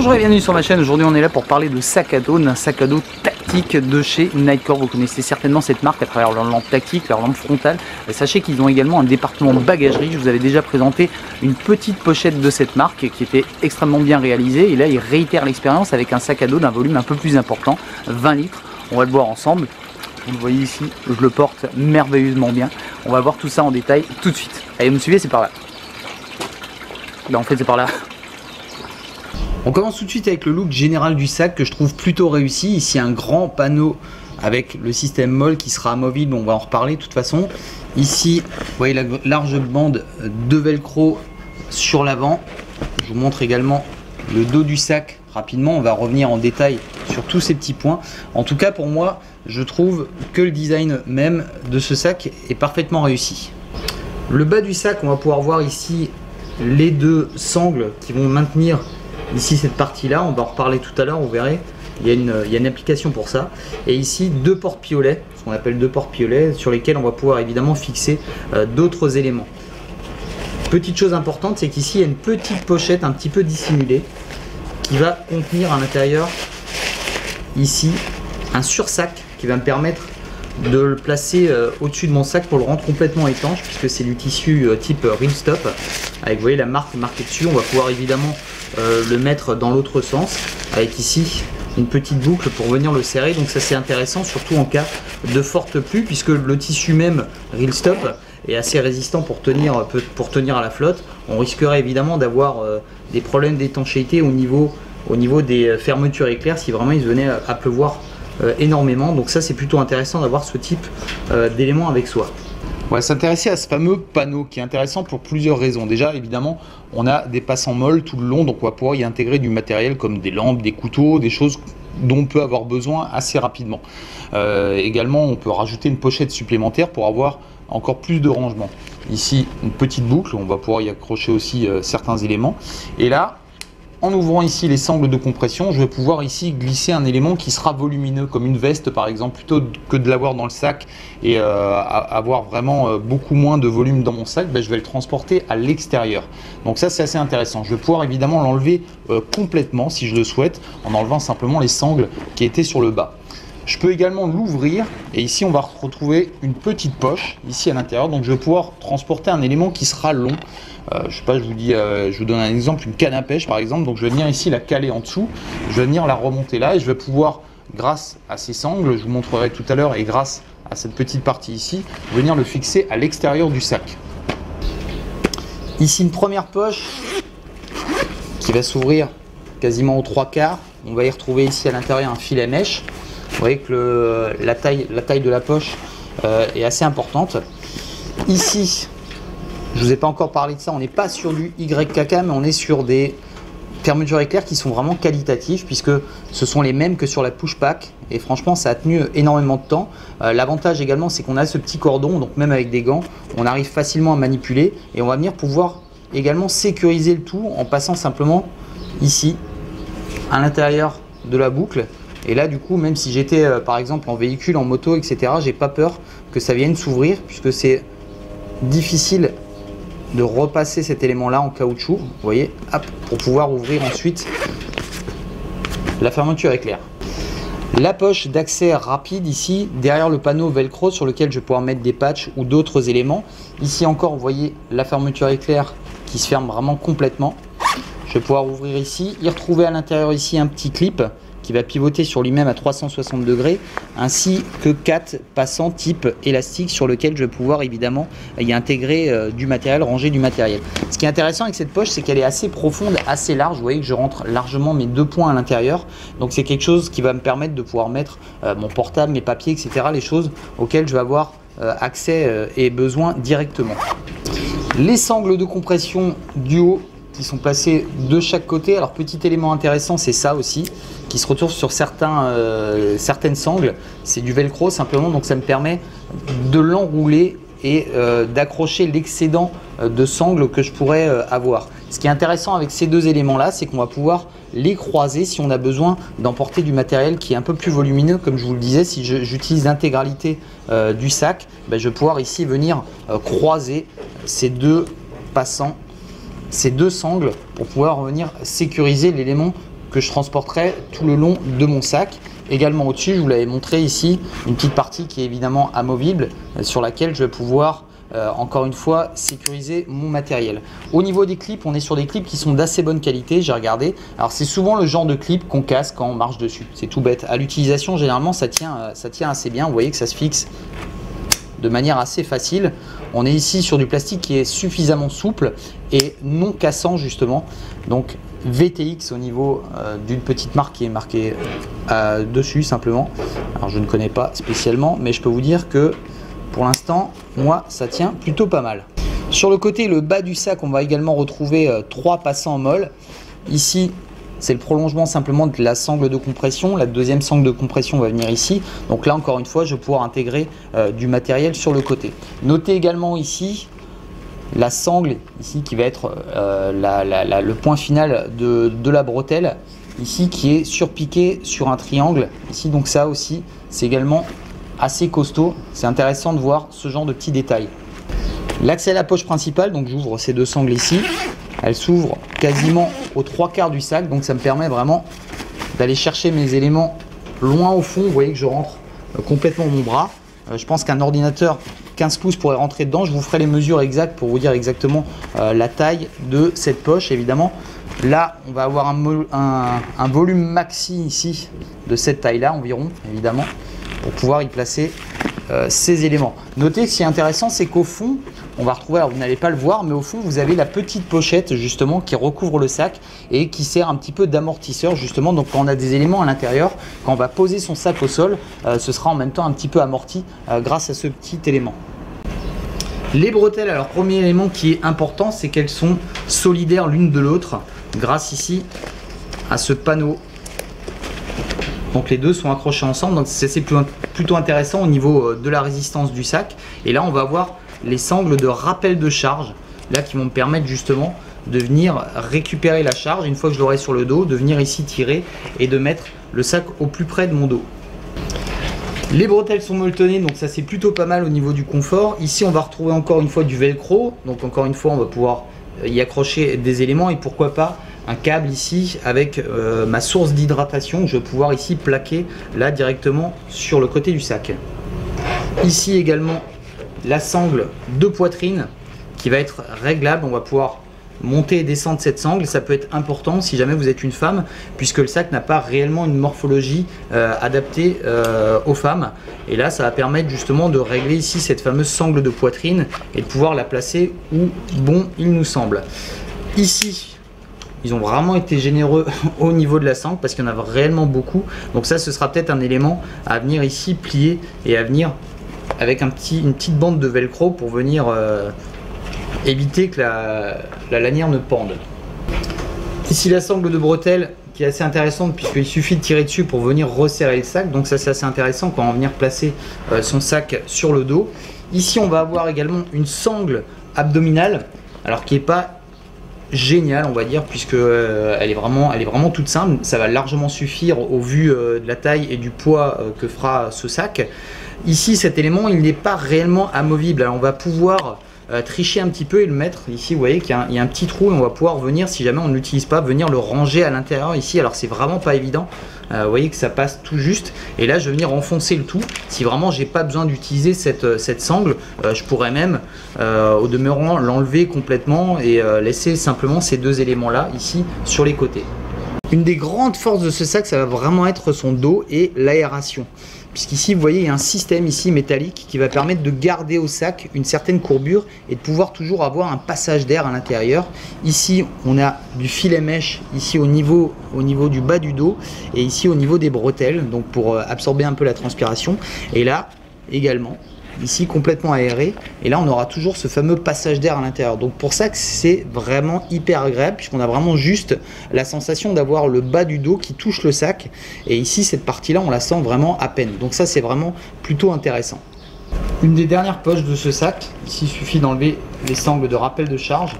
Bonjour et bienvenue sur ma chaîne. Aujourd'hui on est là pour parler de sac à dos, d'un sac à dos tactique de chez Nitecore. Vous connaissez certainement cette marque à travers leur lampe tactique, leur lampe frontale. Et sachez qu'ils ont également un département bagagerie. Je vous avais déjà présenté une petite pochette de cette marque qui était extrêmement bien réalisée. Et là ils réitèrent l'expérience avec un sac à dos d'un volume un peu plus important, 20 litres. On va le voir ensemble. Vous le voyez ici, je le porte merveilleusement bien. On va voir tout ça en détail tout de suite. Allez, vous me suivez, c'est par là. Ben, en fait c'est par là. On commence tout de suite avec le look général du sac que je trouve plutôt réussi. Ici un grand panneau avec le système MOL qui sera amovible, on va en reparler de toute façon. Ici vous voyez la large bande de velcro sur l'avant. Je vous montre également le dos du sac rapidement, on va revenir en détail sur tous ces petits points. En tout cas pour moi je trouve que le design même de ce sac est parfaitement réussi. Le bas du sac, on va pouvoir voir ici les deux sangles qui vont maintenir ici cette partie là, on va en reparler tout à l'heure, vous verrez, il y a une application pour ça. Et ici deux porte-piolets, ce qu'on appelle deux porte-piolets, sur lesquels on va pouvoir évidemment fixer d'autres éléments. Petite chose importante, c'est qu'ici il y a une petite pochette un petit peu dissimulée qui va contenir à l'intérieur ici un sursac qui va me permettre de le placer au-dessus de mon sac pour le rendre complètement étanche, puisque c'est du tissu type Reelstop avec, vous voyez, la marque marquée dessus. On va pouvoir évidemment le mettre dans l'autre sens avec ici une petite boucle pour venir le serrer. Donc ça c'est intéressant, surtout en cas de forte pluie, puisque le tissu même Reelstop est assez résistant pour tenir à la flotte. On risquerait évidemment d'avoir des problèmes d'étanchéité au niveau des fermetures éclairs si vraiment il venait à pleuvoir énormément. Donc ça c'est plutôt intéressant d'avoir ce type d'éléments avec soi. On va s'intéresser à ce fameux panneau qui est intéressant pour plusieurs raisons. Déjà évidemment on a des passants molles tout le long, donc on va pouvoir y intégrer du matériel comme des lampes, des couteaux, des choses dont on peut avoir besoin assez rapidement. Également on peut rajouter une pochette supplémentaire pour avoir encore plus de rangement. Ici une petite boucle, on va pouvoir y accrocher aussi certains éléments. Et là, en ouvrant ici les sangles de compression, je vais pouvoir ici glisser un élément qui sera volumineux, comme une veste par exemple, plutôt que de l'avoir dans le sac et avoir vraiment beaucoup moins de volume dans mon sac, je vais le transporter à l'extérieur. Donc ça c'est assez intéressant. Je vais pouvoir évidemment l'enlever complètement si je le souhaite, en enlevant simplement les sangles qui étaient sur le bas. Je peux également l'ouvrir et ici on va retrouver une petite poche ici à l'intérieur, donc je vais pouvoir transporter un élément qui sera long. Je sais pas, je vous donne un exemple, une canne à pêche par exemple, donc je vais venir ici la caler en dessous, je vais venir la remonter là et je vais pouvoir, grâce à ces sangles, je vous montrerai tout à l'heure, et grâce à cette petite partie ici, venir le fixer à l'extérieur du sac. Ici une première poche qui va s'ouvrir quasiment aux 3/4, on va y retrouver ici à l'intérieur un filet mèche. Vous voyez que la taille de la poche est assez importante. Ici, je ne vous ai pas encore parlé de ça, on n'est pas sur du YKK, mais on est sur des fermetures éclairs qui sont vraiment qualitatives, puisque ce sont les mêmes que sur la push pack. Et franchement, ça a tenu énormément de temps. L'avantage également, c'est qu'on a ce petit cordon, donc même avec des gants, on arrive facilement à manipuler. Et on va venir pouvoir également sécuriser le tout en passant simplement ici, à l'intérieur de la boucle. Et là du coup, même si j'étais par exemple en véhicule, en moto, etc., j'ai pas peur que ça vienne s'ouvrir, puisque c'est difficile de repasser cet élément là en caoutchouc, vous voyez, hop, pour pouvoir ouvrir ensuite la fermeture éclair. La poche d'accès rapide ici, derrière le panneau velcro sur lequel je vais pouvoir mettre des patchs ou d'autres éléments. Ici encore, vous voyez la fermeture éclair qui se ferme vraiment complètement. Je vais pouvoir ouvrir ici, y retrouver à l'intérieur ici un petit clip qui va pivoter sur lui-même à 360 degrés, ainsi que 4 passants type élastique sur lequel je vais pouvoir évidemment y intégrer du matériel, ranger du matériel. Ce qui est intéressant avec cette poche, c'est qu'elle est assez profonde, assez large. Vous voyez que je rentre largement mes deux points à l'intérieur, donc c'est quelque chose qui va me permettre de pouvoir mettre mon portable, mes papiers, etc., les choses auxquelles je vais avoir accès et besoin directement. Les sangles de compression du haut qui sont placés de chaque côté. Alors petit élément intéressant, c'est ça aussi qui se retrouve sur certaines sangles, c'est du velcro simplement, donc ça me permet de l'enrouler et d'accrocher l'excédent de sangles que je pourrais avoir. Ce qui est intéressant avec ces deux éléments là, c'est qu'on va pouvoir les croiser si on a besoin d'emporter du matériel qui est un peu plus volumineux. Comme je vous le disais, si j'utilise l'intégralité du sac, je vais pouvoir ici venir croiser ces deux passants, ces deux sangles, pour pouvoir venir sécuriser l'élément que je transporterai tout le long de mon sac. Également au-dessus, je vous l'avais montré ici, une petite partie qui est évidemment amovible sur laquelle je vais pouvoir encore une fois sécuriser mon matériel. Au niveau des clips, on est sur des clips qui sont d'assez bonne qualité, j'ai regardé. Alors c'est souvent le genre de clip qu'on casse quand on marche dessus, c'est tout bête. À l'utilisation, généralement ça tient assez bien, vous voyez que ça se fixe de manière assez facile. On est ici sur du plastique qui est suffisamment souple et non cassant justement. Donc VTX au niveau d'une petite marque qui est marquée dessus simplement. Alors je ne connais pas spécialement, mais je peux vous dire que pour l'instant, moi, ça tient plutôt pas mal. Sur le côté, le bas du sac, on va également retrouver 3 passants en molle. Ici, c'est le prolongement simplement de la sangle de compression. La deuxième sangle de compression va venir ici. Donc là, encore une fois, je vais pouvoir intégrer du matériel sur le côté. Notez également ici la sangle ici qui va être le point final de la bretelle ici qui est surpiqué sur un triangle ici. Donc ça aussi, c'est également assez costaud. C'est intéressant de voir ce genre de petits détails. L'accès à la poche principale, donc j'ouvre ces 2 sangles ici. Elle s'ouvre quasiment aux 3/4 du sac, donc ça me permet vraiment d'aller chercher mes éléments loin au fond. Vous voyez que je rentre complètement mon bras. Je pense qu'un ordinateur 15 pouces pourrait rentrer dedans. Je vous ferai les mesures exactes pour vous dire exactement la taille de cette poche. Évidemment, là, on va avoir un volume maxi ici de cette taille-là environ, évidemment, pour pouvoir y placer ces éléments. Notez que ce qui est intéressant, c'est qu'au fond, on va retrouver, alors vous n'allez pas le voir, mais au fond, vous avez la petite pochette justement qui recouvre le sac et qui sert un petit peu d'amortisseur justement. Donc quand on a des éléments à l'intérieur, quand on va poser son sac au sol, ce sera en même temps un petit peu amorti grâce à ce petit élément. Les bretelles, alors premier élément qui est important, c'est qu'elles sont solidaires l'une de l'autre grâce ici à ce panneau. Donc les deux sont accrochés ensemble, donc c'est plutôt intéressant au niveau de la résistance du sac. Et là on va avoir les sangles de rappel de charge, là qui vont me permettre justement de venir récupérer la charge une fois que je l'aurai sur le dos, de venir ici tirer et de mettre le sac au plus près de mon dos. Les bretelles sont molletonnées, donc ça c'est plutôt pas mal au niveau du confort. Ici on va retrouver encore une fois du velcro, donc encore une fois on va pouvoir y accrocher des éléments et pourquoi pas un câble ici avec ma source d'hydratation que je vais pouvoir ici plaquer là directement sur le côté du sac. Ici également la sangle de poitrine qui va être réglable, on va pouvoir monter et descendre cette sangle. Ça peut être important si jamais vous êtes une femme puisque le sac n'a pas réellement une morphologie adaptée aux femmes, et là ça va permettre justement de régler ici cette fameuse sangle de poitrine et de pouvoir la placer où bon il nous semble. Ici ils ont vraiment été généreux au niveau de la sangle parce qu'il y en a réellement beaucoup, donc ça ce sera peut-être un élément à venir ici plier et à venir avec une petite bande de velcro pour venir éviter que la lanière ne pende. Ici la sangle de bretelle qui est assez intéressante puisqu'il suffit de tirer dessus pour venir resserrer le sac, donc ça c'est assez intéressant quand on va venir placer son sac sur le dos. Ici on va avoir également une sangle abdominale, alors qui n'est pas génial on va dire puisque elle est vraiment toute simple, ça va largement suffire au vu de la taille et du poids que fera ce sac. Ici cet élément il n'est pas réellement amovible, alors on va pouvoir tricher un petit peu et le mettre ici, vous voyez qu'il y a un petit trou et on va pouvoir venir, si jamais on ne l'utilise pas, venir le ranger à l'intérieur ici. Alors c'est vraiment pas évident, vous voyez que ça passe tout juste et là je vais venir enfoncer le tout. Si vraiment j'ai pas besoin d'utiliser cette sangle, je pourrais même au demeurant l'enlever complètement et laisser simplement ces deux éléments là ici sur les côtés. Une des grandes forces de ce sac, ça va vraiment être son dos et l'aération. Puisqu'ici, vous voyez, il y a un système ici métallique qui va permettre de garder au sac une certaine courbure et de pouvoir toujours avoir un passage d'air à l'intérieur. Ici, on a du filet mèche ici au niveau du bas du dos et ici au niveau des bretelles, donc pour absorber un peu la transpiration. Et là, également, ici complètement aéré, et là on aura toujours ce fameux passage d'air à l'intérieur. Donc pour ça que c'est vraiment hyper agréable puisqu'on a vraiment juste la sensation d'avoir le bas du dos qui touche le sac, et ici cette partie là on la sent vraiment à peine, donc ça c'est vraiment plutôt intéressant. Une des dernières poches de ce sac, ici il suffit d'enlever les sangles de rappel de charge.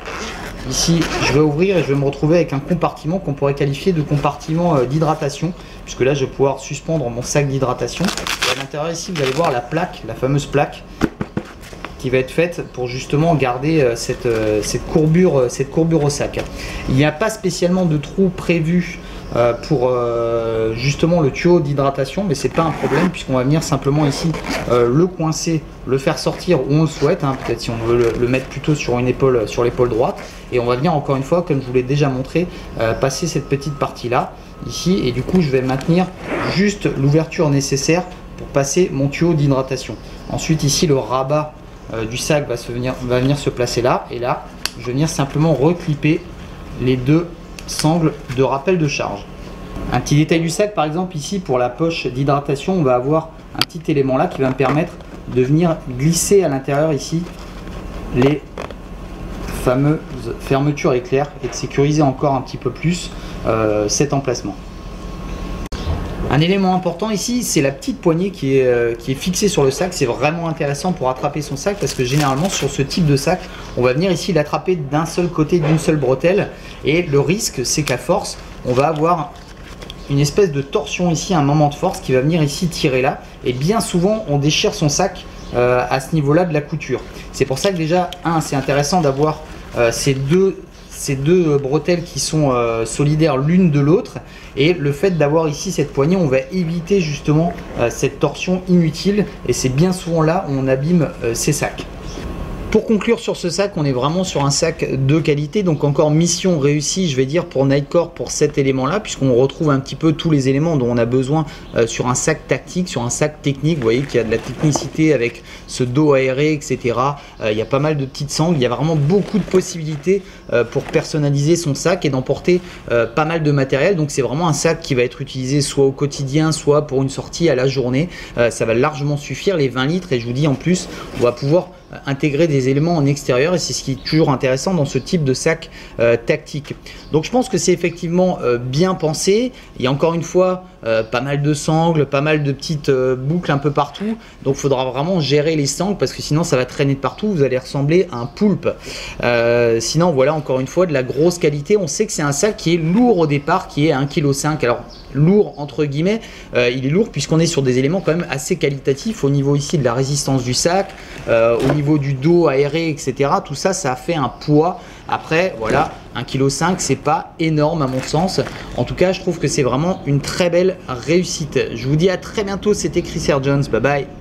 Ici je vais ouvrir et je vais me retrouver avec un compartiment qu'on pourrait qualifier de compartiment d'hydratation, puisque là je vais pouvoir suspendre mon sac d'hydratation. À l'intérieur ici vous allez voir la plaque, la fameuse plaque qui va être faite pour justement garder cette courbure au sac. Il n'y a pas spécialement de trou prévu pour justement le tuyau d'hydratation, mais c'est pas un problème puisqu'on va venir simplement ici le coincer, le faire sortir où on le souhaite, hein, peut-être si on veut le mettre plutôt sur une épaule, sur l'épaule droite, et on va venir encore une fois, comme je vous l'ai déjà montré, passer cette petite partie là ici, et du coup je vais maintenir juste l'ouverture nécessaire pour passer mon tuyau d'hydratation. Ensuite ici le rabat du sac va venir se placer là, et là je vais venir simplement reclipper les deux sangles de rappel de charge. Un petit détail du sac, par exemple ici pour la poche d'hydratation, on va avoir un petit élément là qui va me permettre de venir glisser à l'intérieur ici les fameuses fermetures éclair et de sécuriser encore un petit peu plus cet emplacement. Un élément important ici, c'est la petite poignée qui est fixée sur le sac. C'est vraiment intéressant pour attraper son sac parce que généralement sur ce type de sac, on va venir ici l'attraper d'un seul côté, d'une seule bretelle, et le risque c'est qu'à force, on va avoir une espèce de torsion ici, un moment de force qui va venir ici tirer là, et bien souvent on déchire son sac à ce niveau là de la couture. C'est pour ça que déjà, c'est intéressant d'avoir ces deux bretelles qui sont solidaires l'une de l'autre, et le fait d'avoir ici cette poignée, on va éviter justement cette torsion inutile, et c'est bien souvent là où on abîme ces sacs. Pour conclure sur ce sac, on est vraiment sur un sac de qualité, donc encore mission réussie, je vais dire, pour Nitecore pour cet élément-là, puisqu'on retrouve un petit peu tous les éléments dont on a besoin sur un sac tactique, sur un sac technique. Vous voyez qu'il y a de la technicité avec ce dos aéré, etc. Il y a pas mal de petites sangles, il y a vraiment beaucoup de possibilités pour personnaliser son sac et d'emporter pas mal de matériel. Donc c'est vraiment un sac qui va être utilisé soit au quotidien, soit pour une sortie à la journée. Ça va largement suffire, les 20 litres, et je vous dis en plus, on va pouvoir intégrer des éléments en extérieur, et c'est ce qui est toujours intéressant dans ce type de sac tactique. Donc je pense que c'est effectivement bien pensé. Il y a encore une fois pas mal de sangles, pas mal de petites boucles un peu partout, donc il faudra vraiment gérer les sangles parce que sinon ça va traîner de partout, vous allez ressembler à un poulpe. Sinon voilà, encore une fois, de la grosse qualité. On sait que c'est un sac qui est lourd au départ, qui est à 1,5 kg. Alors lourd entre guillemets, il est lourd puisqu'on est sur des éléments quand même assez qualitatifs au niveau ici de la résistance du sac, au niveau du dos aéré, etc. Tout ça, ça a fait un poids. Après voilà, 1,5 kg, c'est pas énorme à mon sens. En tout cas, je trouve que c'est vraiment une très belle réussite. Je vous dis à très bientôt, c'était Chris R. Jones, bye bye.